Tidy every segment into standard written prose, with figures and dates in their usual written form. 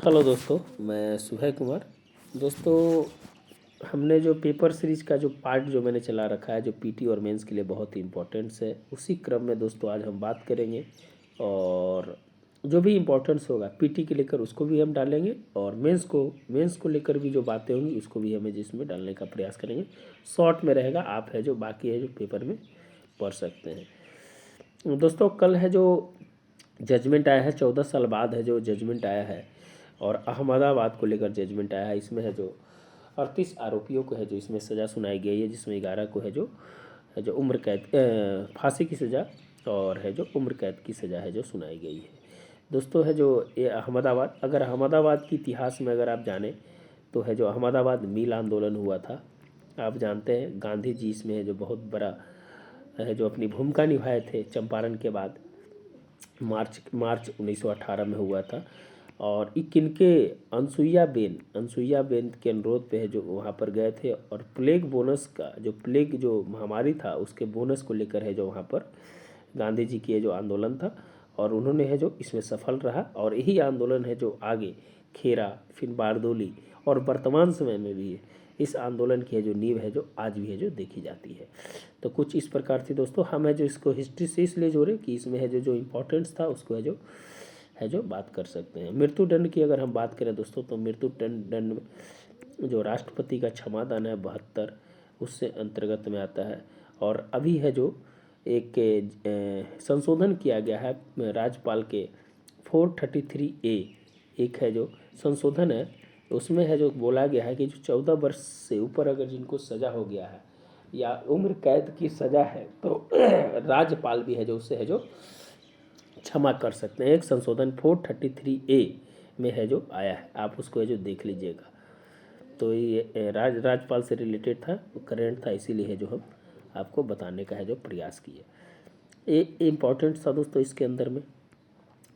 Hello दोस्तों, मैं सुबह कुमार। दोस्तों, हमने जो पेपर सीरीज़ का जो पार्ट जो मैंने चला रखा है, जो पीटी और मेंस के लिए बहुत ही इम्पोर्टेंस है, उसी क्रम में दोस्तों आज हम बात करेंगे। और जो भी इम्पोर्टेंस होगा पीटी के लेकर उसको भी हम डालेंगे, और मेंस को लेकर भी जो बातें होंगी उसको भी हमें जिसमें डालने का प्रयास करेंगे। शॉर्ट में रहेगा, आप है जो बाकी है जो पेपर में पढ़ सकते हैं। दोस्तों, कल है जो जजमेंट आया है, 14 साल बाद है जो जजमेंट आया है, और अहमदाबाद को लेकर जजमेंट आया है। इसमें है जो 38 आरोपियों को है जो इसमें सज़ा सुनाई गई है, जिसमें 11 को है जो उम्र कैद फांसी की सज़ा और है जो उम्र कैद की सज़ा है जो सुनाई गई है। दोस्तों, है जो ये अहमदाबाद, अगर अहमदाबाद की इतिहास में अगर आप जानें तो है जो अहमदाबाद मिल आंदोलन हुआ था। आप जानते हैं गांधी जी इसमें है जो बहुत बड़ा है जो अपनी भूमिका निभाए थे। चंपारण के बाद मार्च 1918 में हुआ था। और किनके अनसुईया बेन के अनुरोध पे है जो वहाँ पर गए थे, और प्लेग जो महामारी था उसके बोनस को लेकर है जो वहाँ पर गांधी जी की जो आंदोलन था, और उन्होंने है जो इसमें सफल रहा। और यही आंदोलन है जो आगे खेरा, फिर बारदोली और वर्तमान समय में भी है इस आंदोलन की है जो नींव है जो आज भी है जो देखी जाती है। तो कुछ इस प्रकार थी दोस्तों। हम है जो इसको हिस्ट्री से इसलिए जोड़े कि इसमें है जो इम्पोर्टेंस था उसको है जो बात कर सकते हैं। मृत्युदंड की अगर हम बात करें दोस्तों, तो मृत्युदंड जो राष्ट्रपति का क्षमादान है 72, उससे अंतर्गत में आता है। और अभी है जो एक संशोधन किया गया है राज्यपाल के 433A, एक है जो संशोधन है, उसमें है जो बोला गया है कि जो 14 वर्ष से ऊपर अगर जिनको सज़ा हो गया है या उम्र कैद की सज़ा है तो राज्यपाल भी है जो उससे है जो क्षमा कर सकते हैं। एक संशोधन 433A में है जो आया है, आप उसको है जो देख लीजिएगा। तो ये राज्यपाल से रिलेटेड था, करेंट था, इसीलिए है जो हम आपको बताने का है जो प्रयास किए। ये इम्पोर्टेंट था दोस्तों। इसके अंदर में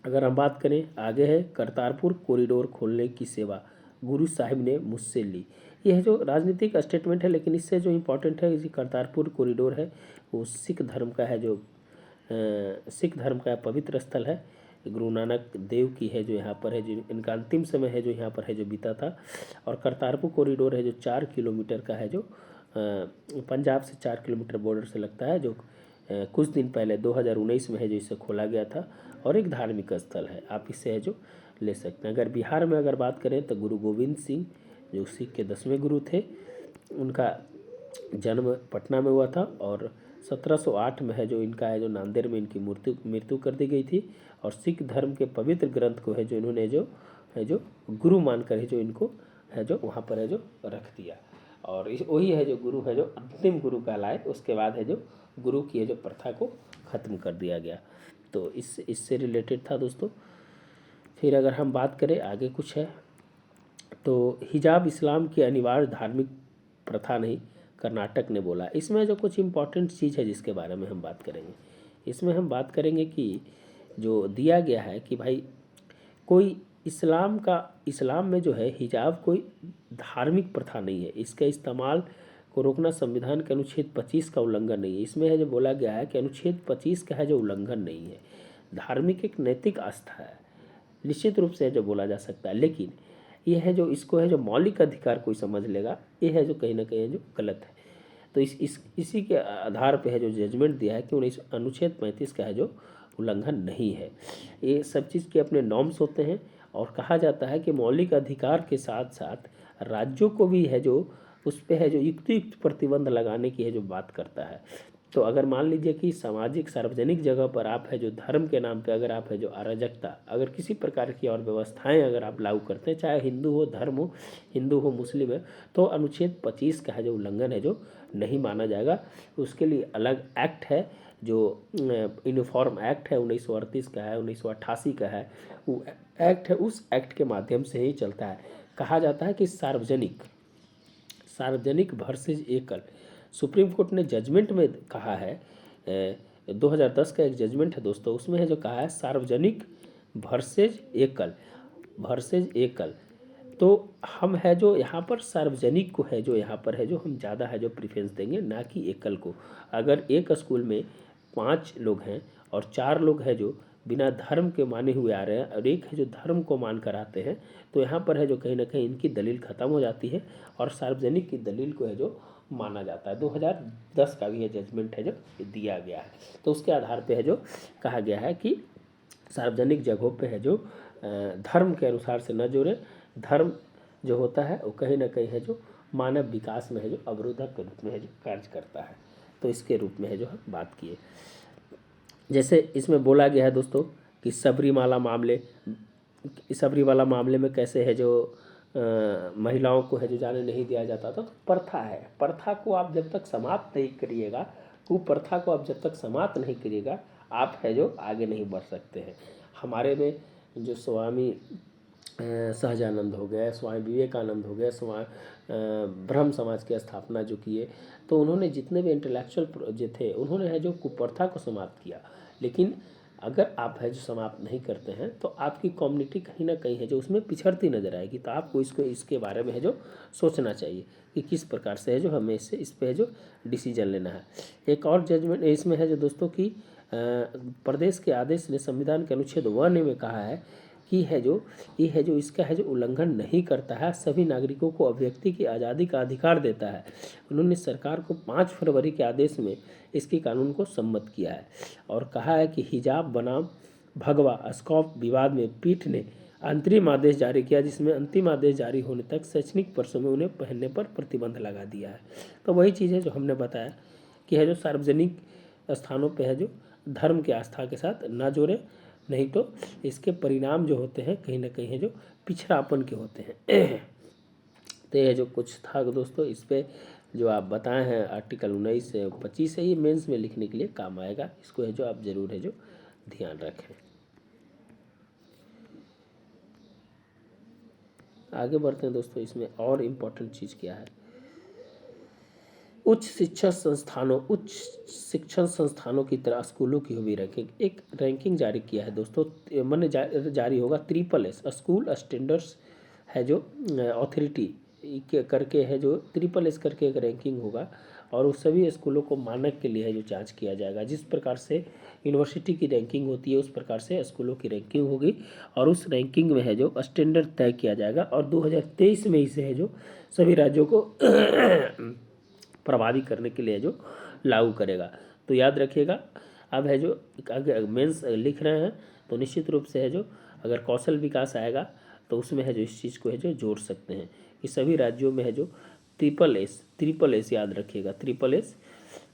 अगर हम बात करें, आगे है करतारपुर कॉरिडोर खोलने की सेवा गुरु साहिब ने मुझसे ली। यह जो राजनीतिक स्टेटमेंट है, लेकिन इससे जो इम्पोर्टेंट है कि करतारपुर कॉरिडोर है वो सिख धर्म का पवित्र स्थल है। गुरु नानक देव की है जो यहाँ पर है जो इनका अंतिम समय है जो यहाँ पर है जो बीता था। और करतारपुर कॉरिडोर है जो 4 किलोमीटर का है जो पंजाब से 4 किलोमीटर बॉर्डर से लगता है, जो कुछ दिन पहले 2019 में है जो इसे खोला गया था, और एक धार्मिक स्थल है, आप इसे है जो ले सकते हैं। अगर बिहार में अगर बात करें तो गुरु गोविंद सिंह जो सिख के 10वें गुरु थे, उनका जन्म पटना में हुआ था, और 1708 में है जो इनका है जो नांदेड़ में इनकी मृत्यु कर दी गई थी। और सिख धर्म के पवित्र ग्रंथ को है जो इन्होंने जो गुरु मानकर है जो इनको है जो वहाँ पर है जो रख दिया, और वही है जो गुरु है जो अंतिम गुरु कहलाए। उसके बाद है जो गुरु की है जो प्रथा को ख़त्म कर दिया गया। तो इससे रिलेटेड था दोस्तों। फिर अगर हम बात करें आगे कुछ है, तो हिजाब इस्लाम की अनिवार्य धार्मिक प्रथा नहीं, कर्नाटक ने बोला। इसमें जो कुछ इम्पोर्टेंट चीज़ है जिसके बारे में हम बात करेंगे, इसमें हम बात करेंगे कि जो दिया गया है कि भाई कोई इस्लाम में जो है हिजाब कोई धार्मिक प्रथा नहीं है, इसके इस्तेमाल को रोकना संविधान के अनुच्छेद 25 का उल्लंघन नहीं है। इसमें है जो बोला गया है कि अनुच्छेद 25 का है जो उल्लंघन नहीं है, धार्मिक एक नैतिक आस्था है, निश्चित रूप से जो बोला जा सकता है। लेकिन यह है जो इसको है जो मौलिक अधिकार कोई समझ लेगा, ये है जो कहीं ना कहीं जो गलत है। तो इसी के आधार पे है जो जजमेंट दिया है कि अनुच्छेद 35 का है जो उल्लंघन नहीं है। ये सब चीज़ के अपने नॉर्म्स होते हैं, और कहा जाता है कि मौलिक अधिकार के साथ साथ राज्यों को भी है जो उस पर है जो युक्त प्रतिबंध लगाने की है जो बात करता है। तो अगर मान लीजिए कि सामाजिक सार्वजनिक जगह पर आप है जो धर्म के नाम पे अगर आप है जो अराजकता, अगर किसी प्रकार की और व्यवस्थाएं अगर आप लागू करते हैं, चाहे हिंदू हो मुस्लिम है, तो अनुच्छेद 25 का है जो उल्लंघन है जो नहीं माना जाएगा। उसके लिए अलग एक्ट है जो यूनिफॉर्म एक्ट है, 1938 का है, 1988 का है, वो एक्ट है, उस एक्ट के माध्यम से ही चलता है। कहा जाता है कि सार्वजनिक वर्सेज एकल, सुप्रीम कोर्ट ने जजमेंट में कहा है, 2010 का एक जजमेंट है दोस्तों, उसमें है जो कहा है सार्वजनिक वर्सेज एकल। तो हम है जो यहाँ पर सार्वजनिक को है जो यहाँ पर है जो हम ज़्यादा है जो प्रेफरेंस देंगे, ना कि एकल को। अगर एक स्कूल में 5 लोग हैं और 4 लोग है जो बिना धर्म के माने हुए आ रहे हैं और एक है जो धर्म को मान कर आते हैं, तो यहाँ पर है जो कहीं ना कहीं इनकी दलील ख़त्म हो जाती है और सार्वजनिक की दलील को है जो माना जाता है। 2010 का भी ये जजमेंट है जो दिया गया है। तो उसके आधार पे है जो कहा गया है कि सार्वजनिक जगहों पे है जो धर्म के अनुसार से न जोड़े। धर्म जो होता है वो कहीं ना कहीं है जो मानव विकास में है जो अवरोधक के रूप में है जो कार्य करता है। तो इसके रूप में है जो हम बात किए। जैसे इसमें बोला गया है दोस्तों कि सबरीमाला मामले में कैसे है जो महिलाओं को है जो जाने नहीं दिया जाता था। तो प्रथा है, प्रथा को आप जब तक समाप्त नहीं करिएगा, कुप्रथा को आप जब तक समाप्त नहीं करिएगा, आप है जो आगे नहीं बढ़ सकते हैं। हमारे में जो स्वामी सहजानंद हो गए, स्वामी विवेकानंद हो गए, ब्रह्म समाज की स्थापना जो किए, तो उन्होंने जितने भी इंटेलेक्चुअल जो थे उन्होंने है जो कुप्रथा को समाप्त किया। लेकिन अगर आप है जो समाप्त नहीं करते हैं तो आपकी कम्युनिटी कहीं ना कहीं है जो उसमें पिछड़ती नज़र आएगी। तो आपको इसके बारे में है जो सोचना चाहिए कि किस प्रकार से है जो हमें इस पे है जो डिसीजन लेना है। एक और जजमेंट इसमें है जो दोस्तों की प्रदेश के आदेश ने संविधान के अनुच्छेद 1 में कहा है कि है जो ये है जो इसका है जो उल्लंघन नहीं करता है, सभी नागरिकों को अभिव्यक्ति की आज़ादी का अधिकार देता है। उन्होंने सरकार को 5 फरवरी के आदेश में इसकी कानून को सम्मत किया है और कहा है कि हिजाब बनाम भगवा स्कॉप विवाद में पीठ ने अंतरिम आदेश जारी किया, जिसमें अंतिम आदेश जारी होने तक शैक्षणिक वर्षों में उन्हें पहनने पर प्रतिबंध लगा दिया है। तो वही चीज़ है जो हमने बताया कि है जो सार्वजनिक स्थानों पर है जो धर्म की आस्था के साथ ना जोड़े, नहीं तो इसके परिणाम जो होते हैं कहीं ना कहीं है जो पिछड़ापन के होते हैं। तो ये जो कुछ था दोस्तों, इस पे जो आप बताए हैं आर्टिकल 19 से 25 है, ये मेंस में लिखने के लिए काम आएगा। इसको है जो आप ज़रूर है जो ध्यान रखें। आगे बढ़ते हैं दोस्तों। इसमें और इम्पोर्टेंट चीज़ क्या है, उच्च शिक्षण संस्थानों की तरह स्कूलों की भी रैंकिंग, एक रैंकिंग जारी किया है दोस्तों। मैंने जारी होगा SSS स्कूल स्टैंडर्ड्स है जो अथॉरिटी करके है जो SSS करके एक रैंकिंग होगा और उस सभी स्कूलों को मानक के लिए है जो जांच किया जाएगा। जिस प्रकार से यूनिवर्सिटी की रैंकिंग होती है उस प्रकार से स्कूलों की रैंकिंग होगी और उस रैंकिंग में है जो स्टैंडर्ड तय किया जाएगा और 2023 में इसे है जो सभी राज्यों को प्रभावी करने के लिए जो लागू करेगा। तो याद रखिएगा। अब है जो अगर मेंस लिख रहे हैं तो निश्चित रूप से है जो अगर कौशल विकास आएगा तो उसमें है जो इस चीज़ को है जो जोड़ सकते हैं कि सभी राज्यों में है जो SSS याद रखिएगा, SSS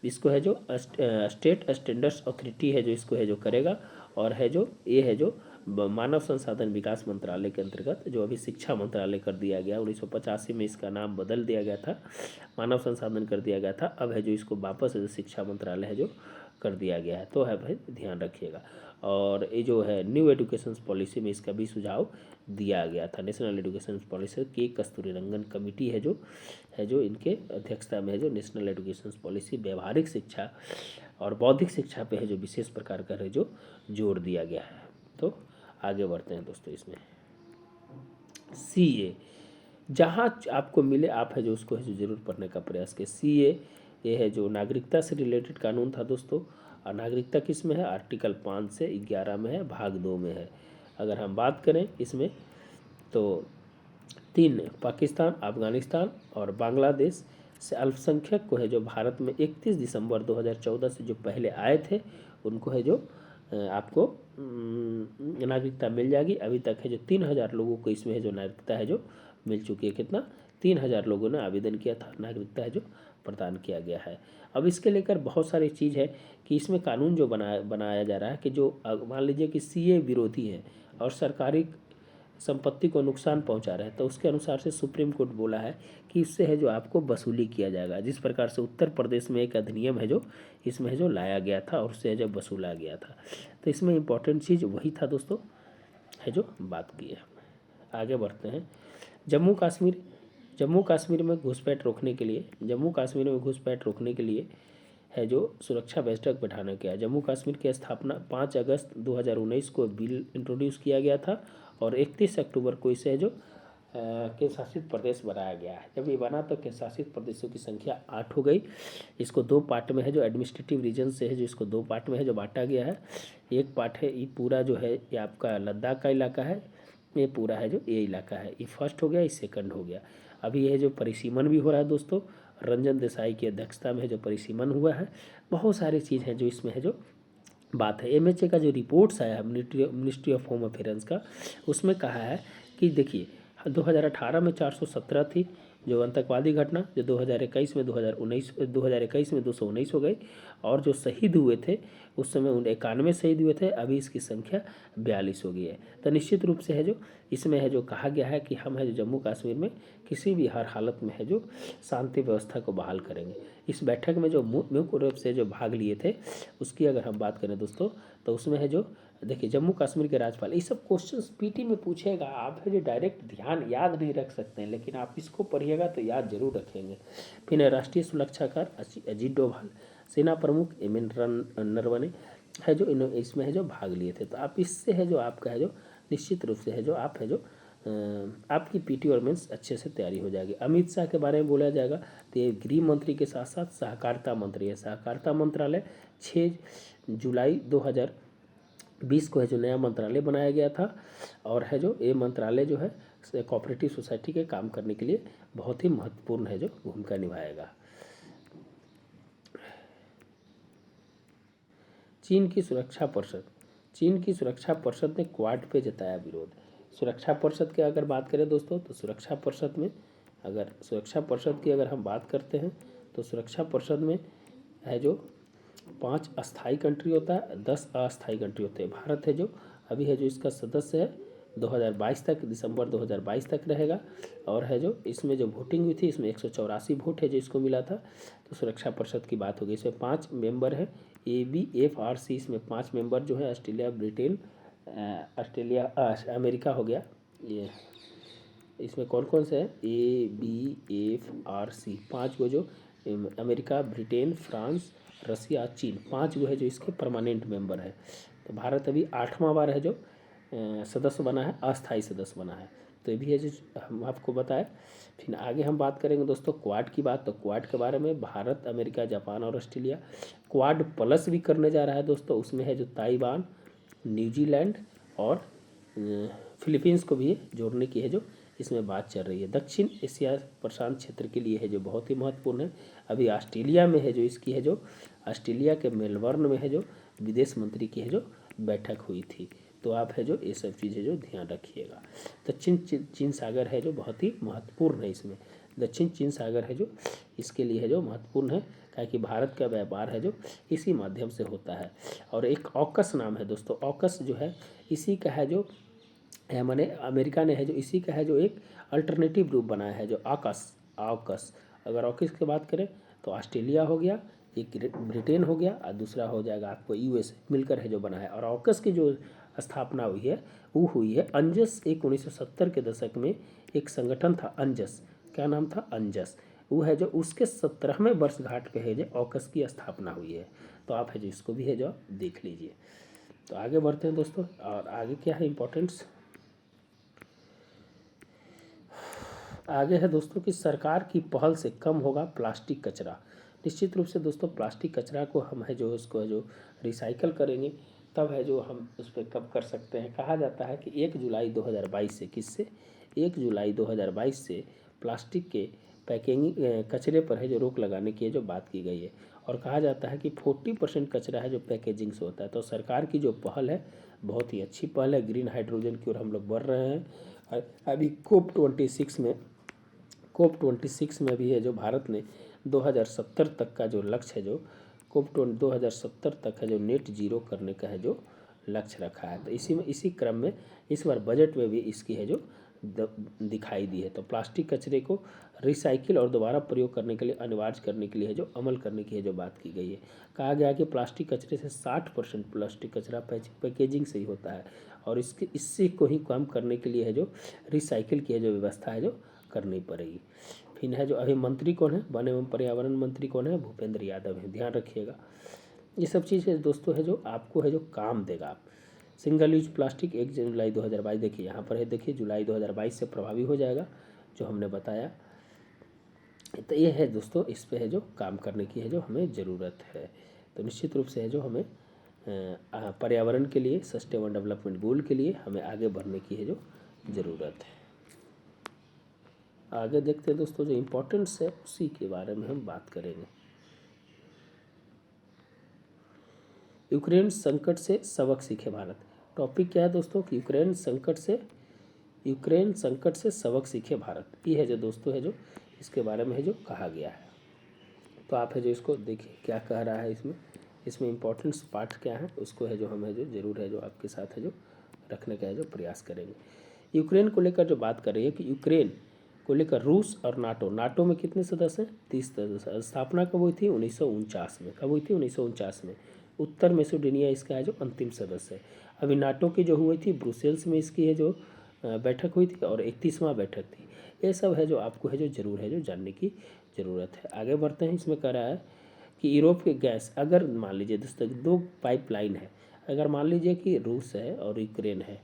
इसको है जो स्टेट स्टैंडर्ड्स अथॉरिटी है जो इसको है जो करेगा और है जो ये है जो मानव संसाधन विकास मंत्रालय के अंतर्गत, जो अभी शिक्षा मंत्रालय कर दिया गया, 1985 में इसका नाम बदल दिया गया था, मानव संसाधन कर दिया गया था, अब है जो इसको वापस जो शिक्षा मंत्रालय है जो कर दिया गया है। तो है भाई ध्यान रखिएगा। और ये जो है न्यू एजुकेशन पॉलिसी में इसका भी सुझाव दिया गया था। नेशनल एजुकेशन पॉलिसी की कस्तूरीरंगन कमेटी है जो इनके अध्यक्षता में है जो नेशनल एजुकेशन पॉलिसी व्यवहारिक शिक्षा और बौद्धिक शिक्षा पे है जो विशेष प्रकार का है जो जोर दिया गया है। तो आगे बढ़ते हैं दोस्तों। इसमें CA जहाँ आपको मिले आप है जो उसको है जो ज़रूर पढ़ने का प्रयास करें। CA ये है जो नागरिकता से रिलेटेड कानून था दोस्तों। और नागरिकता किस में है, आर्टिकल 5 से 11 में है, भाग 2 में है। अगर हम बात करें इसमें तो 3 पाकिस्तान, अफगानिस्तान और बांग्लादेश से अल्पसंख्यक को है जो भारत में 31 दिसंबर 2014 से जो पहले आए थे उनको है जो आपको नागरिकता मिल जाएगी। अभी तक है जो 3000 लोगों को इसमें है जो नागरिकता है जो मिल चुकी है। कितना, 3000 लोगों ने आवेदन किया था, नागरिकता है जो प्रदान किया गया है। अब इसके लेकर बहुत सारी चीज़ है कि इसमें कानून जो बनाया जा रहा है कि जो मान लीजिए कि CA विरोधी है और सरकारी संपत्ति को नुकसान पहुंचा रहे हैं तो उसके अनुसार से सुप्रीम कोर्ट बोला है कि इससे है जो आपको वसूली किया जाएगा। जिस प्रकार से उत्तर प्रदेश में एक अधिनियम है जो इसमें है जो लाया गया था और उससे जब वसूला गया था। तो इसमें इम्पोर्टेंट चीज़ वही था दोस्तों है जो बात की है। आगे बढ़ते हैं। जम्मू कश्मीर में घुसपैठ रोकने के लिए है जो सुरक्षा बैठक बैठाना किया। जम्मू कश्मीर की स्थापना 5 अगस्त 2019 को बिल इंट्रोड्यूस किया गया था और 31 अक्टूबर को इसे जो केंद्र शासित प्रदेश बनाया गया है। जब ये बना तो केंद्र शासित प्रदेशों की संख्या 8 हो गई। इसको 2 पार्ट में है जो एडमिनिस्ट्रेटिव रीजन से है जो इसको 2 पार्ट में है जो बांटा गया है। एक पार्ट है ये पूरा जो है ये आपका लद्दाख का इलाका है, ये पूरा है जो ये इलाका है, ये फर्स्ट हो गया, ये सेकंड हो गया। अभी ये जो परिसीमन भी हो रहा है दोस्तों, रंजन देसाई की अध्यक्षता में जो परिसीमन हुआ है, बहुत सारी चीज़ हैं जो इसमें है जो बात है। एमएचए का जो रिपोर्ट्स आया है मिनिस्ट्री ऑफ होम अफेयर्स का, उसमें कहा है कि देखिए 2018 में 417 थी जो आतंकवादी घटना, जो 2021 में 2021 में 219 हो गई, और जो शहीद हुए थे उस समय 91 शहीद हुए थे, अभी इसकी संख्या 42 हो गई है। तो निश्चित रूप से है जो इसमें है जो कहा गया है कि हम है जो जम्मू कश्मीर में किसी भी हर हालत में है जो शांति व्यवस्था को बहाल करेंगे। इस बैठक में जो मुख्य रूप से जो भाग लिए थे उसकी अगर हम बात करें दोस्तों, तो उसमें है जो देखिए जम्मू कश्मीर के राज्यपाल, ये सब क्वेश्चंस पीटी में पूछेगा, आप है जो डायरेक्ट ध्यान याद नहीं रख सकते हैं, लेकिन आप इसको पढ़िएगा तो याद जरूर रखेंगे। फिर राष्ट्रीय सुरक्षाकार अजीत डोभाल, सेना प्रमुख एम.एन. नरवणे है जो इसमें है जो भाग लिए थे। तो आप इससे है जो आपका है जो निश्चित रूप से है जो आप है जो आपकी पीटी और मेंस अच्छे से तैयारी हो जाएगी। अमित शाह के बारे में बोला जाएगा तो ये गृह मंत्री के साथ साथ सहकारिता मंत्री है। सहकारिता मंत्रालय 6 जुलाई 2020 को है जो नया मंत्रालय बनाया गया था, और है जो ये मंत्रालय जो है कोऑपरेटिव सोसाइटी के काम करने के लिए बहुत ही महत्वपूर्ण है जो भूमिका निभाएगा। चीन की सुरक्षा परिषद ने क्वाड पे जताया विरोध। सुरक्षा परिषद की अगर बात करें दोस्तों, तो सुरक्षा परिषद की अगर हम बात करते हैं तो सुरक्षा परिषद में है जो 5 अस्थाई कंट्री होता है, 10 अस्थाई कंट्री होते हैं। भारत है जो अभी है जो इसका सदस्य है 2022 तक, दिसंबर 2022 तक रहेगा। और है जो इसमें जो वोटिंग हुई थी इसमें 184 वोट है जो इसको मिला था। तो सुरक्षा परिषद की बात होगी, इसमें 5 मेंबर हैं ABFRC, इसमें 5 मेंबर जो है ऑस्ट्रेलिया, ब्रिटेन, अमेरिका हो गया। ये इसमें कौन कौन से हैं ABFRC 5 गो जो अमेरिका, ब्रिटेन, फ्रांस, रसिया, चीन, 5 गो है जो इसके परमानेंट मेंबर है। तो भारत अभी 8वां बार है जो सदस्य बना है, अस्थाई सदस्य बना है। तो ये भी है जो हम आपको बताएं। फिर आगे हम बात करेंगे दोस्तों क्वाड की बात। तो क्वाड के बारे में भारत, अमेरिका, जापान और ऑस्ट्रेलिया क्वाड प्लस भी करने जा रहा है दोस्तों। उसमें है जो ताइवान, न्यूजीलैंड और फिलीपींस को भी जोड़ने की है जो इसमें बात चल रही है। दक्षिण एशिया प्रशांत क्षेत्र के लिए है जो बहुत ही महत्वपूर्ण है। अभी ऑस्ट्रेलिया में है जो इसकी है जो ऑस्ट्रेलिया के मेलबर्न में है जो विदेश मंत्री की है जो बैठक हुई थी। तो आप है जो ये सब चीज़ें जो ध्यान रखिएगा। दक्षिण चीन सागर है जो बहुत ही महत्वपूर्ण है। इसमें दक्षिण चीन सागर है जो इसके लिए है जो महत्वपूर्ण है, क्योंकि भारत का व्यापार है जो इसी माध्यम से होता है। और एक ऑकस नाम है दोस्तों, ऑकस जो है इसी का है जो माने अमेरिका ने है जो इसी का है जो एक अल्टरनेटिव रूप बनाया है जो ऑकस। अगर ऑकस की बात करें तो ऑस्ट्रेलिया हो गया, एक ब्रिटेन हो गया और दूसरा हो जाएगा आपको यूएस मिलकर है जो बना है। और ऑकस की जो स्थापना हुई है वो हुई है अंजस। 1970 के दशक में एक संगठन था अंजस, क्या नाम था अंजस, वो है जो उसके 17वें वर्षगांठ पे है जो ऑकस की स्थापना हुई है। तो आप है जो इसको भी है जो देख लीजिए। तो आगे बढ़ते हैं दोस्तों, और आगे क्या है इम्पोर्टेंट्स, आगे है दोस्तों कि सरकार की पहल से कम होगा प्लास्टिक कचरा। निश्चित रूप से दोस्तों प्लास्टिक कचरा को हम है जो उसको जो रिसाइकल करेंगे तब है जो हम उस पर कम कर सकते हैं। कहा जाता है कि 1 जुलाई 2022 से, किससे 1 जुलाई 2022 से प्लास्टिक के पैकिंग कचरे पर है जो रोक लगाने की जो बात की गई है। और कहा जाता है कि 40% कचरा है जो पैकेजिंग से होता है। तो सरकार की जो पहल है बहुत ही अच्छी पहल है, ग्रीन हाइड्रोजन की ओर हम लोग बढ़ रहे हैं। अभी कोप 26 में भी है जो भारत ने 2070 तक का जो लक्ष्य है जो कोप 2070 तक है जो नेट जीरो करने का है जो लक्ष्य रखा है। तो इसी क्रम में इस बार बजट में भी इसकी है जो दिखाई दी है। तो प्लास्टिक कचरे को रिसाइकिल और दोबारा प्रयोग करने के लिए अनिवार्य करने के लिए है जो अमल करने की है जो बात की गई है। कहा गया कि प्लास्टिक कचरे से 60% प्लास्टिक कचरा पैकेजिंग से ही होता है, और इससे को ही कम करने के लिए है जो रिसाइकिल की है जो व्यवस्था है जो करनी पड़ेगी। फिर है जो अभी मंत्री कौन है, वन एवं पर्यावरण मंत्री कौन है, भूपेंद्र यादव है, ध्यान रखिएगा। ये सब चीज़ है दोस्तों है जो आपको है जो काम देगा। सिंगल यूज प्लास्टिक 1 जुलाई 2022, देखिए यहाँ पर है, देखिए जुलाई 2022 से प्रभावी हो जाएगा जो हमने बताया। तो ये है दोस्तों, इस पे है जो काम करने की है जो हमें ज़रूरत है। तो निश्चित रूप से है जो हमें पर्यावरण के लिए, सस्टेनेबल डेवलपमेंट गोल के लिए हमें आगे बढ़ने की है जो ज़रूरत है। आगे देखते हैं दोस्तों, जो इम्पोर्टेंस है उसी के बारे में हम बात करेंगे। यूक्रेन संकट से सबक सीखे भारत। टॉपिक क्या है दोस्तों कि यूक्रेन संकट से सबक सीखे भारत। ये है जो दोस्तों है जो इसके बारे में है जो कहा गया है। तो आप है जो इसको देखिए क्या कह रहा है इसमें इम्पोर्टेंस पार्ट क्या है, उसको है जो हम है जो ज़रूर है जो आपके साथ है जो रखने का है जो प्रयास करेंगे। यूक्रेन को लेकर जो बात कर रही है कि यूक्रेन को लेकर रूस और नाटो में कितने सदस्य हैं? 30 सदस्य। स्थापना कब हुई थी? 1949 में। कब हुई थी? 1949 में। उत्तर मैसेडोनिया इसका है जो अंतिम सदस्य है। अभी नाटो की जो हुई थी ब्रुसेल्स में, इसकी है जो बैठक हुई थी और 31वां बैठक थी। ये सब है जो आपको है जो ज़रूर है जो जानने की ज़रूरत है। आगे बढ़ते हैं। इसमें कह रहा है कि यूरोप के गैस, अगर मान लीजिए दोस्तों 2 पाइपलाइन है, अगर मान लीजिए कि रूस है और यूक्रेन है,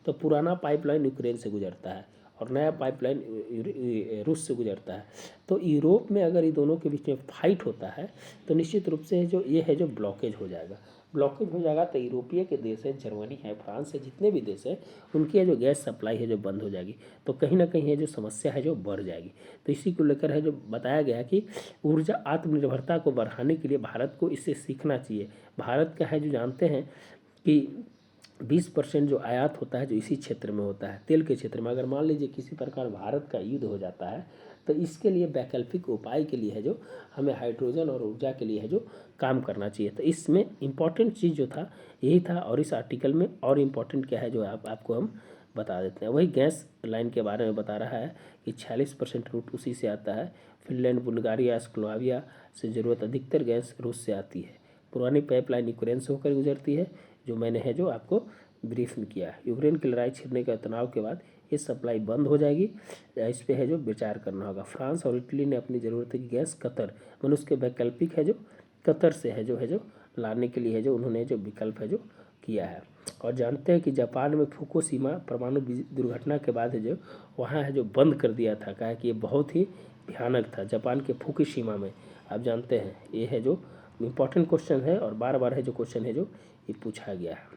तो पुराना पाइपलाइन यूक्रेन से गुजरता है और नया पाइपलाइन रूस से गुजरता है। तो यूरोप में अगर ये दोनों के बीच में फाइट होता है तो निश्चित रूप से जो ये है जो ब्लॉकेज हो जाएगा। तो यूरोपीय के देश है, जर्मनी है, फ्रांस है, जितने भी देश हैं उनकी है जो गैस सप्लाई है जो बंद हो जाएगी। तो कहीं ना कहीं है जो समस्या है जो बढ़ जाएगी। तो इसी को लेकर है जो बताया गया कि ऊर्जा आत्मनिर्भरता को बढ़ाने के लिए भारत को इससे सीखना चाहिए। भारत का है जो जानते हैं कि 20% जो आयात होता है जो इसी क्षेत्र में होता है, तेल के क्षेत्र में। अगर मान लीजिए किसी प्रकार भारत का युद्ध हो जाता है तो इसके लिए वैकल्पिक उपाय के लिए है जो हमें हाइड्रोजन और ऊर्जा के लिए है जो काम करना चाहिए। तो इसमें इम्पॉर्टेंट चीज़ जो था यही था। और इस आर्टिकल में और इम्पॉर्टेंट क्या है जो आपको हम बता देते हैं। वही गैस लाइन के बारे में बता रहा है कि 46% रूट उसी से आता है। फिनलैंड, बुल्गारिया, स्लोवाकिया से ज़रूरत अधिकतर गैस रूस से आती है। पुरानी पाइपलाइन यूक्रेन से होकर गुजरती है, जो मैंने है जो आपको ब्रीफ किया है। यूक्रेन की लड़ाई छिड़ने के तनाव के बाद ये सप्लाई बंद हो जाएगी। इस पे है जो विचार करना होगा। फ्रांस और इटली ने अपनी ज़रूरत की गैस कतर, मतलब उसके वैकल्पिक है जो कतर से है जो लाने के लिए है जो उन्होंने जो विकल्प है जो किया है। और जानते हैं कि जापान में फुकुशिमा परमाणु दुर्घटना के बाद है जो वहाँ है जो बंद कर दिया था, कहा कि ये बहुत ही भयानक था। जापान के फुकुशिमा में, आप जानते हैं ये है जो इम्पोर्टेंट क्वेश्चन है और बार बार है जो क्वेश्चन है जो ये पूछा गया है।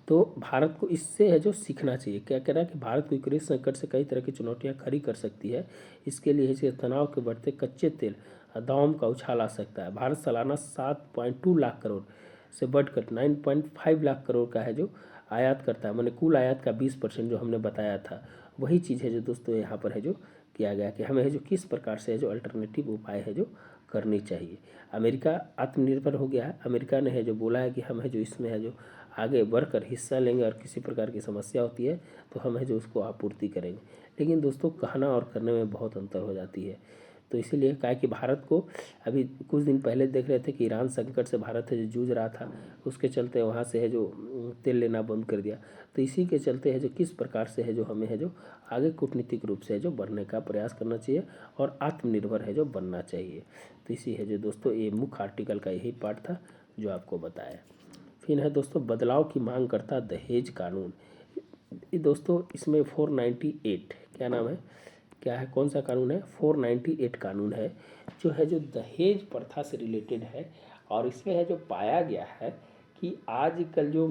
तो भारत को इससे है जो सीखना चाहिए। क्या कह रहा है कि भारत को यूक्रेन संकट से कई तरह की चुनौतियां खड़ी कर सकती है। इसके लिए इसके तनाव के बढ़ते कच्चे तेल दाम का उछाल आ सकता है। भारत सालाना 7.2 लाख करोड़ से बढ़कर 9.5 लाख करोड़ का है जो आयात करता है। मैंने कुल आयात का 20% जो हमने बताया था, वही चीज़ है जो दोस्तों यहाँ पर है जो किया गया कि हमें है जो किस प्रकार से है जो अल्टरनेटिव उपाय है जो करनी चाहिए। अमेरिका आत्मनिर्भर हो गया है। अमेरिका ने है जो बोला है कि हम है जो इसमें है जो आगे बढ़कर हिस्सा लेंगे और किसी प्रकार की समस्या होती है तो हम है जो उसको आपूर्ति करेंगे। लेकिन दोस्तों कहना और करने में बहुत अंतर हो जाती है। तो इसीलिए कहा कि भारत को अभी कुछ दिन पहले देख रहे थे कि ईरान संकट से भारत है जो जूझ रहा था, उसके चलते वहाँ से है जो तेल लेना बंद कर दिया। तो इसी के चलते है जो किस प्रकार से है जो हमें है जो आगे कूटनीतिक रूप से है जो बढ़ने का प्रयास करना चाहिए और आत्मनिर्भर है जो बनना चाहिए। तो इसी है जो दोस्तों ये मुख्य आर्टिकल का यही पार्ट था जो आपको बताया। फिर है दोस्तों बदलाव की मांग करता दहेज कानून। ये दोस्तों इसमें 498 क्या नाम है, क्या है, कौन सा कानून है? 498 कानून है जो है जो दहेज प्रथा से रिलेटेड है। और इसमें है जो पाया गया है कि आजकल जो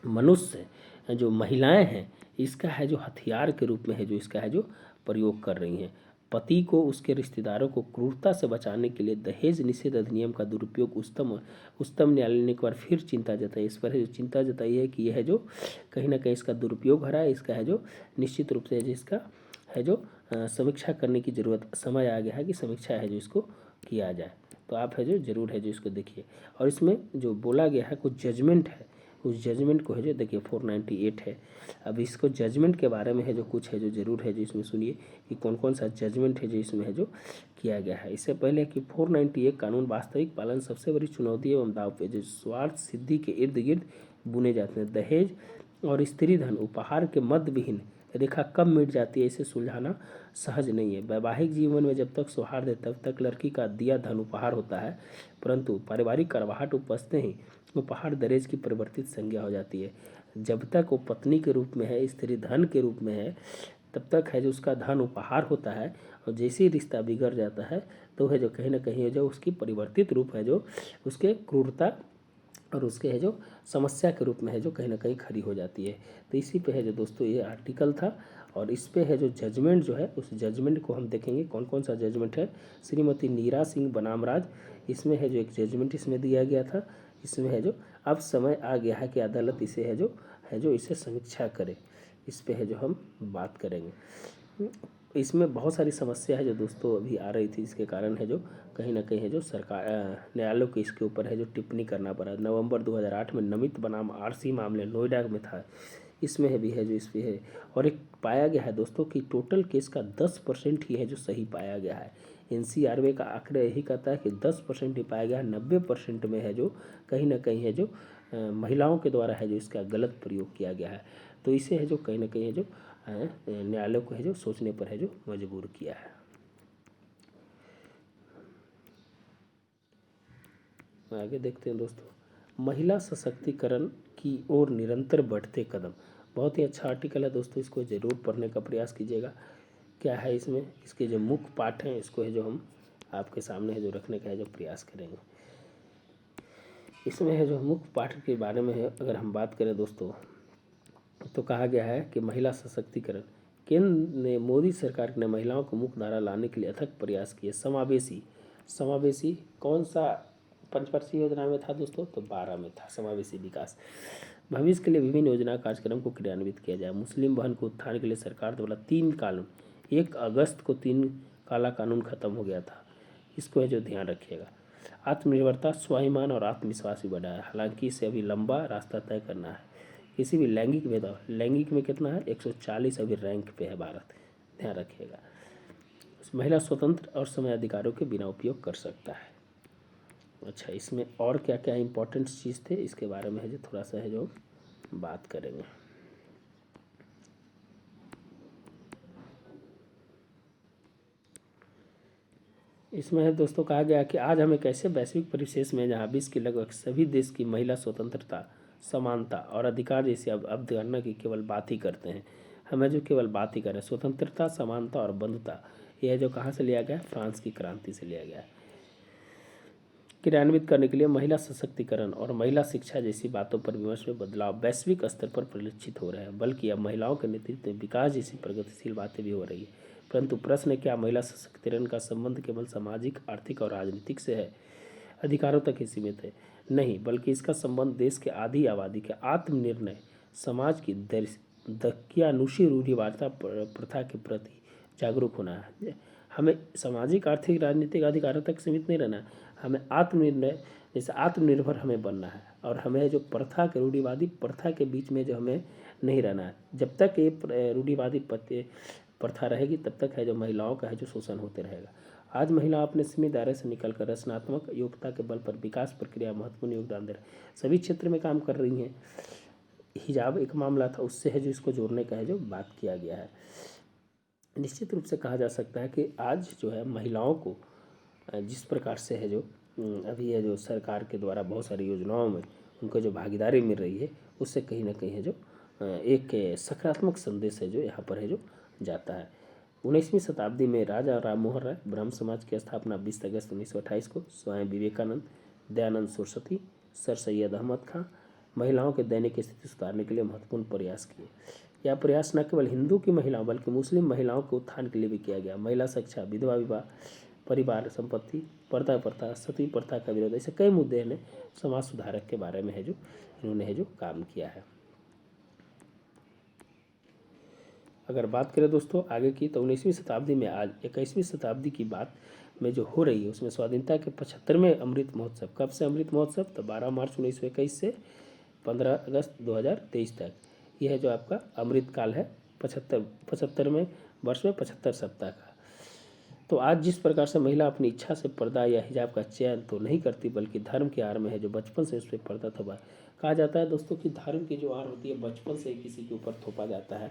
मनुष्य जो महिलाएं हैं इसका है जो हथियार के रूप में है जो इसका है जो प्रयोग कर रही हैं। पति को उसके रिश्तेदारों को क्रूरता से बचाने के लिए दहेज निषेध अधिनियम का दुरुपयोग उच्चतम न्यायालय ने एक बार फिर चिंता जताई। इस पर है जो चिंता जताई है कि यह है जो कहीं ना कहीं इसका दुरुपयोग हो रहा है। इसका है जो निश्चित रूप से जिसका है जो समीक्षा करने की ज़रूरत, समय आ गया है कि समीक्षा है जो इसको किया जाए। तो आप है जो ज़रूर है जो इसको देखिए। और इसमें जो बोला गया है कुछ जजमेंट है, उस जजमेंट को है जो देखिए 498 है। अब इसको जजमेंट के बारे में है जो कुछ है जो ज़रूर है जो इसमें सुनिए कि कौन कौन सा जजमेंट है जो इसमें है जो किया गया है। इससे पहले कि 498 कानून वास्तविक पालन सबसे बड़ी चुनौती एवं दाव पे जो स्वार्थ सिद्धि के इर्द गिर्द बुने जाते हैं। दहेज और स्त्री धन उपहार के मद विहीन रेखा कब मिट जाती है, इसे सुलझाना सहज नहीं है। वैवाहिक जीवन में जब तक सौहार्द है तब तक लड़की का दिया धन उपहार होता है, परंतु पारिवारिक करवाहट उपजते ही उपहार दहेज की परिवर्तित संज्ञा हो जाती है। जब तक वो पत्नी के रूप में है, स्त्री धन के रूप में है, तब तक है जो उसका धन उपहार होता है। और जैसे ही रिश्ता बिगड़ जाता है तो है जो कहीं ना कहीं है जो उसकी परिवर्तित रूप है जो उसके क्रूरता और उसके है जो समस्या के रूप में है जो कहीं ना कहीं खड़ी हो जाती है। तो इसी पे है जो दोस्तों ये आर्टिकल था, और इस पे है जो जजमेंट जो है उस जजमेंट को हम देखेंगे कौन कौन सा जजमेंट है। श्रीमती नीरा सिंह बनाम राज, इसमें है जो एक जजमेंट इसमें दिया गया था। इसमें है जो अब समय आ गया है कि अदालत इसे है जो इसे समीक्षा करे, इस पे है जो हम बात करेंगे। इसमें बहुत सारी समस्या है जो दोस्तों अभी आ रही थी, इसके कारण है जो कहीं ना कहीं है जो सरकार न्यायालय को इसके ऊपर है जो टिप्पणी करना पड़ा। नवंबर 2008 में नमित बनाम आरसी मामले नोएडा में था, इसमें है भी है जो इस पे है। और एक पाया गया है दोस्तों कि टोटल केस का 10% ही है जो सही पाया गया है। एनसीआरबी का आंकड़ा यही कहता है कि 10% ही पाया गया है, 90% में है जो कहीं ना कहीं है जो महिलाओं के द्वारा है जो इसका गलत प्रयोग किया गया है। तो इसे है जो कहीं ना कहीं है जो न्यायालय को है जो सोचने पर है जो मजबूर किया है। आगे देखते हैं दोस्तों, महिला सशक्तिकरण की ओर निरंतर बढ़ते कदम। बहुत ही अच्छा आर्टिकल है दोस्तों, इसको ज़रूर पढ़ने का प्रयास कीजिएगा। क्या है इसमें, इसके जो मुख्य पाठ हैं इसको है जो हम आपके सामने है जो रखने का है जो प्रयास करेंगे। इसमें है जो मुख्य पाठ के बारे में है अगर हम बात करें दोस्तों, तो कहा गया है कि महिला सशक्तिकरण, केंद्र ने मोदी सरकार ने महिलाओं को मुख्य धारा लाने के लिए अथक प्रयास किए। समावेशी कौन सा पंचवर्षीय योजना में था दोस्तों, तो 12 में था समावेशी विकास। भविष्य के लिए विभिन्न योजना कार्यक्रम को क्रियान्वित किया जाए। मुस्लिम बहन को उत्थान के लिए सरकार द्वारा 3 कानून, 1 अगस्त को 3 काला कानून खत्म हो गया था, इसको है जो ध्यान रखिएगा। आत्मनिर्भरता, स्वाभिमान और आत्मविश्वास भी बढ़ाया, हालांकि इसे अभी लंबा रास्ता तय करना है। किसी भी लैंगिक भेदभाव, लैंगिक में कितना है 140 अभी रैंक पे है भारत, ध्यान रखिएगा। महिला स्वतंत्र और समय अधिकारों के बिना उपयोग कर सकता है। अच्छा, इसमें और क्या क्या इंपॉर्टेंट चीज़ थे इसके बारे में है जो थोड़ा सा है जो बात करेंगे। इसमें है दोस्तों कहा गया कि आज हम एक ऐसे वैश्विक परिवेश में जहाँ विश्व के लगभग सभी देश की महिला स्वतंत्रता, समानता और अधिकार जैसी अवधारणा की केवल बात ही करते हैं। हमें जो केवल बात ही करें, स्वतंत्रता, समानता और बंधुता, यह जो कहाँ से लिया गया, फ्रांस की क्रांति से लिया गया है। क्रियान्वित करने के लिए महिला सशक्तिकरण और महिला शिक्षा जैसी बातों पर विमर्श में बदलाव वैश्विक स्तर पर परिलक्षित हो रहे हैं, बल्कि अब महिलाओं के नेतृत्व में विकास जैसी प्रगतिशील बातें भी हो रही है। परंतु प्रश्न है, क्या महिला सशक्तिकरण का संबंध केवल सामाजिक, आर्थिक और राजनीतिक से है, अधिकारों तक ही सीमित है? नहीं, बल्कि इसका संबंध देश के आधी आबादी के आत्मनिर्णय, समाज की दकियानुशी रूढ़िवादिता प्रथा के प्रति जागरूक होना है। हमें सामाजिक, आर्थिक, राजनीतिक अधिकारों तक सीमित नहीं रहना है, हमें आत्मनिर्णय जैसे आत्मनिर्भर हमें बनना है। और हमें जो प्रथा के रूढ़िवादी प्रथा के बीच में जो हमें नहीं रहना है। जब तक ये रूढ़िवादी प्रथा रहेगी तब तक है जो महिलाओं का है जो शोषण होते रहेगा। आज महिला अपने सीमित दायरे से निकलकर रचनात्मक योग्यता के बल पर विकास प्रक्रिया महत्वपूर्ण योगदान दे रहे हैं, सभी क्षेत्र में काम कर रही हैं। हिजाब एक मामला था, उससे है जो इसको जोड़ने का है जो बात किया गया है। निश्चित रूप से कहा जा सकता है कि आज जो है महिलाओं को जिस प्रकार से है जो अभी है जो सरकार के द्वारा बहुत सारी योजनाओं में उनको जो भागीदारी मिल रही है, उससे कहीं ना कहीं है जो एक सकारात्मक संदेश है जो यहाँ पर है जो जाता है। 19वीं शताब्दी में राजा राम मोहन राय ब्रह्म समाज की स्थापना 20 अगस्त 1928 को स्वामी विवेकानंद, दयानंद सरस्वती, सर सैयद अहमद खां महिलाओं के दैनिक स्थिति सुधारने के लिए महत्वपूर्ण प्रयास किए। यह प्रयास न केवल हिंदू की महिलाओं बल्कि मुस्लिम महिलाओं के उत्थान के लिए भी किया गया। महिला शिक्षा, विधवा विवाह, परिवार संपत्ति, पर्दा प्रथा, सती प्रथा का विरोध, ऐसे कई मुद्दे ने समाज सुधारक के बारे में है जो इन्होंने है जो काम किया है। अगर बात करें दोस्तों आगे की, तो 19वीं शताब्दी में आज 21वीं शताब्दी की बात में जो हो रही है उसमें स्वाधीनता के 75वें अमृत महोत्सव, कब से अमृत महोत्सव, तो 12 मार्च 1921 से 15 अगस्त 2023 तक, यह है जो आपका अमृत काल है। 75वें वर्ष में 75 सप्ताह का। तो आज जिस प्रकार से महिला अपनी इच्छा से पर्दा या हिजाब का चयन तो नहीं करती, बल्कि धर्म की आड़ में है जो बचपन से उस पर पर्दा थोपा। कहा जाता है दोस्तों कि धर्म की जो आड़ होती है बचपन से किसी के ऊपर थोपा जाता है,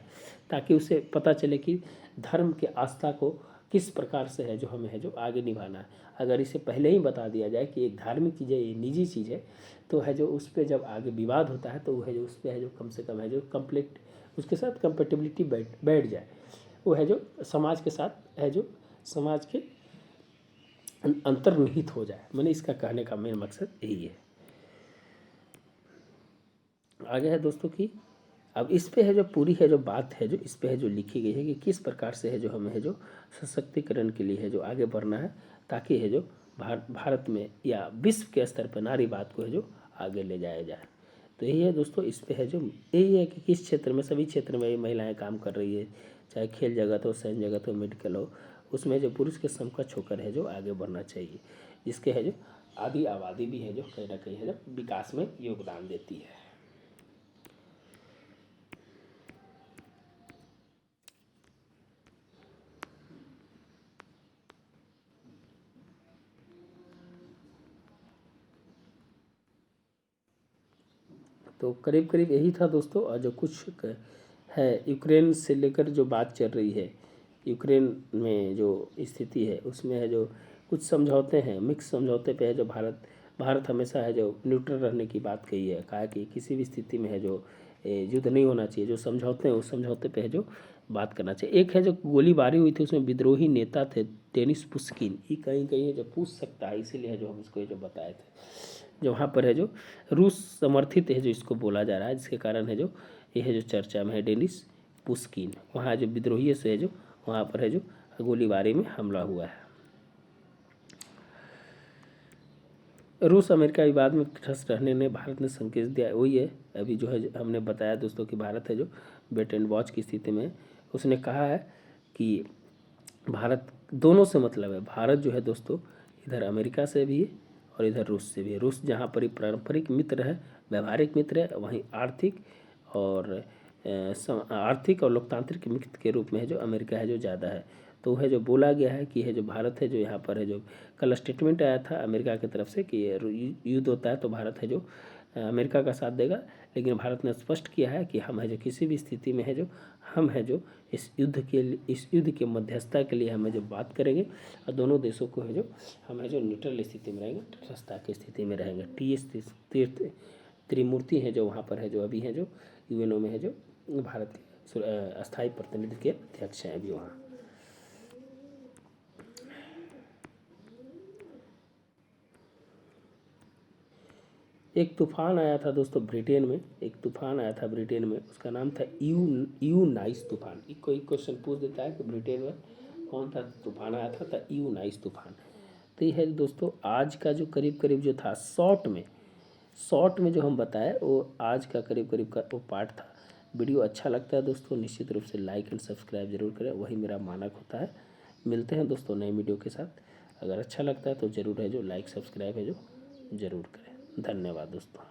ताकि उसे पता चले कि धर्म के आस्था को किस प्रकार से है जो हमें है जो आगे निभाना है। अगर इसे पहले ही बता दिया जाए कि एक धार्मिक चीज़ है, ये निजी चीज़ है, तो है जो उस पर जब आगे विवाद होता है तो वो है जो उस पर है जो कम से कम है जो कंप्लीट उसके साथ कंपेटिबिलिटी बैठ जाए, वो है जो समाज के साथ है जो समाज के अंतर्निहित हो जाए। मैंने इसका कहने का मेन मकसद यही है। आगे है दोस्तों कि अब इस पे है जो पूरी है जो बात है जो इस पे है जो लिखी गई है कि किस प्रकार से है जो हमें है जो सशक्तिकरण के लिए है जो आगे बढ़ना है, ताकि है जो भारत में या विश्व के स्तर पर नारीवाद को है जो आगे ले जाया जाए। तो यही है दोस्तों, इस पे है जो यही है कि किस क्षेत्र में, सभी क्षेत्र में महिलाएं काम कर रही है, चाहे खेल जगत हो, सैन्य जगत हो, मेडिकल हो, उसमें जो पुरुष के समकक्ष होकर है जो आगे बढ़ना चाहिए, जिसके है जो आधी आबादी भी है जो कहीं ना कहीं है जो विकास में योगदान देती है। तो करीब करीब यही था दोस्तों। और जो कुछ है यूक्रेन से लेकर जो बात चल रही है, यूक्रेन में जो स्थिति है उसमें है जो कुछ समझौते हैं, मिक्स समझौते पे है जो भारत हमेशा है जो न्यूट्रल रहने की बात कही है, कहा कि किसी भी स्थिति में है जो युद्ध नहीं होना चाहिए। जो समझौते हैं उस समझौते पे है जो बात करना चाहिए। एक है जो गोलीबारी हुई थी उसमें विद्रोही नेता थे डेनिस पुश्किन, ये कहीं कहीं है जो पूछ सकता है, इसीलिए है जो हम इसको जो बताए थे। जो वहाँ पर है जो रूस समर्थित है जो इसको बोला जा रहा है, जिसके कारण है जो ये है जो चर्चा में है डेनिस पुश्किन। वहाँ जो विद्रोही से है जो वहाँ पर है जो गोलीबारी में हमला हुआ है। रूस अमेरिका विवाद में ठस रहने ने भारत ने संकेत दिया, वही है अभी जो है हमने बताया दोस्तों कि भारत है जो वेट एंड वॉच की स्थिति में। उसने कहा है कि भारत दोनों से मतलब है, भारत जो है दोस्तों इधर अमेरिका से भी है और इधर रूस से भी है। रूस जहाँ पर पारंपरिक मित्र है, व्यवहारिक मित्र है, वहीं आर्थिक और लोकतांत्रिक मित्र के रूप में है जो अमेरिका है जो ज़्यादा है। तो है जो बोला गया है कि है जो भारत है जो यहाँ पर है जो कल स्टेटमेंट आया था अमेरिका की तरफ से कि युद्ध होता है तो भारत है जो अमेरिका का साथ देगा, लेकिन भारत ने स्पष्ट किया है कि हम है जो किसी भी स्थिति में है जो हम है जो इस युद्ध के मध्यस्थता के लिए हमें जो बात करेंगे और दोनों देशों को है जो हम है जो न्यूट्रल स्थिति में रहेंगे, तटस्थता की स्थिति में रहेंगे। TS तीर्थ त्रिमूर्ति हैं जो वहाँ पर है जो अभी हैं जो UNO में है जो भारत के अस्थायी प्रतिनिधि के अध्यक्ष हैं अभी वहाँ। एक तूफान आया था दोस्तों ब्रिटेन में, एक तूफान आया था ब्रिटेन में, उसका नाम था यूनाइस तूफान। कोई क्वेश्चन पूछ देता है कि ब्रिटेन में कौन सा तूफान आया था, यूनाइस तूफान। तो ये है दोस्तों आज का जो करीब करीब जो था शॉर्ट में जो हम बताए वो आज का करीब करीब का वो पार्ट था। वीडियो अच्छा लगता है दोस्तों निश्चित रूप से लाइक एंड सब्सक्राइब जरूर करें, वही मेरा मानक होता है। मिलते हैं दोस्तों नए वीडियो के साथ। अगर अच्छा लगता है तो ज़रूर है जो लाइक सब्सक्राइब है जो ज़रूर करें। धन्यवाद दोस्तों।